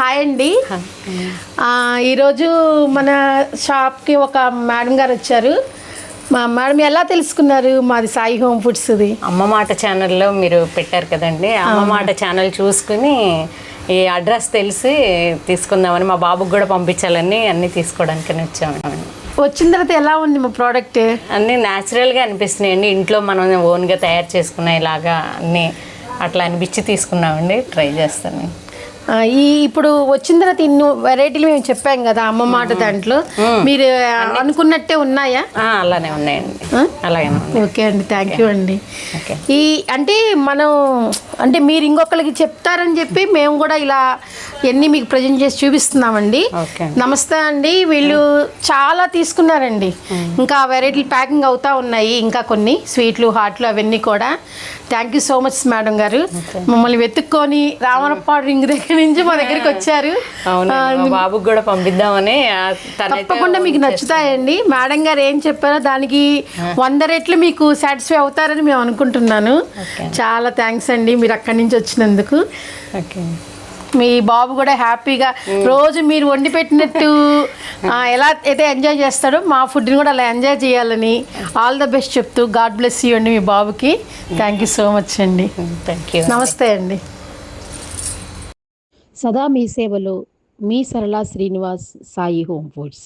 Hi అండి. ఈరోజు మన షాప్కి ఒక మేడం గారు వచ్చారు. మా మేడం ఎలా తెలుసుకున్నారు మాది సాయి హోమ్ ఫుడ్స్ది? అమ్మ మాట ఛానల్లో మీరు పెట్టారు కదండి, అమ్మ మాట ఛానల్ చూసుకుని ఈ అడ్రస్ తెలిసి తీసుకుందామని, మా బాబుకి కూడా పంపించాలని అన్నీ తీసుకోవడానికి వచ్చామండి. వచ్చిన తర్వాత ఎలా ఉంది మా ప్రోడక్ట్? అన్నీ న్యాచురల్గా అనిపిస్తున్నాయండి, ఇంట్లో మనం ఓన్గా తయారు చేసుకున్న ఇలాగా అన్నీ అట్లా అనిపించి తీసుకున్నామండి. ట్రై చేస్తాను. ఇప్పుడు వచ్చిన తర్వాత ఇన్ని వెరైటీలు మేము చెప్పాం కదా అమ్మ మాట, దాంట్లో మీరు అనుకున్నట్టే ఉన్నాయా? అలానే ఉన్నాయండి, అలాగే. ఓకే అండి, థ్యాంక్ యూ అండి. ఈ అంటే మీరు ఇంకొకరికి చెప్తారని చెప్పి మేము కూడా ఇలా ఎన్ని మీకు ప్రజెంట్ చేసి చూపిస్తున్నామండి. నమస్తే అండి. వీళ్ళు చాలా తీసుకున్నారండి, ఇంకా వెరైటీలు ప్యాకింగ్ అవుతా ఉన్నాయి, ఇంకా కొన్ని స్వీట్లు హాట్లు అవన్నీ కూడా. Thank you so much madam గారు. మమ్మల్ని వెతుక్కొని రామరపాడు రింగ్ దగ్గర నుంచి మా దగ్గరికి వచ్చారు. బాబుకి కూడా పంపిద్దామని. తప్పకుండా మీకు నచ్చుతాయండి. మేడం గారు ఏం చెప్పారో దానికి 100 రెట్లు మీకు సాటిస్ఫై అవుతారని మేము అనుకుంటున్నాను. చాలా థ్యాంక్స్ అండి మీరు అక్కడి నుంచి వచ్చినందుకు. మీ బాబు కూడా హ్యాపీగా రోజు మీరు వండి పెట్టినట్టు ఎలా అయితే ఎంజాయ్ చేస్తాడో మా ఫుడ్ని కూడా అలా ఎంజాయ్ చేయాలని ఆల్ ద బెస్ట్ చెప్తూ గాడ్ బ్లెస్ యూ అండి మీ బాబుకి. థ్యాంక్ యూ సో మచ్ అండి. నమస్తే అండి. సదా మీ సేవలో మీ సరళ శ్రీనివాస్, సాయి హోమ్ ఫుడ్స్.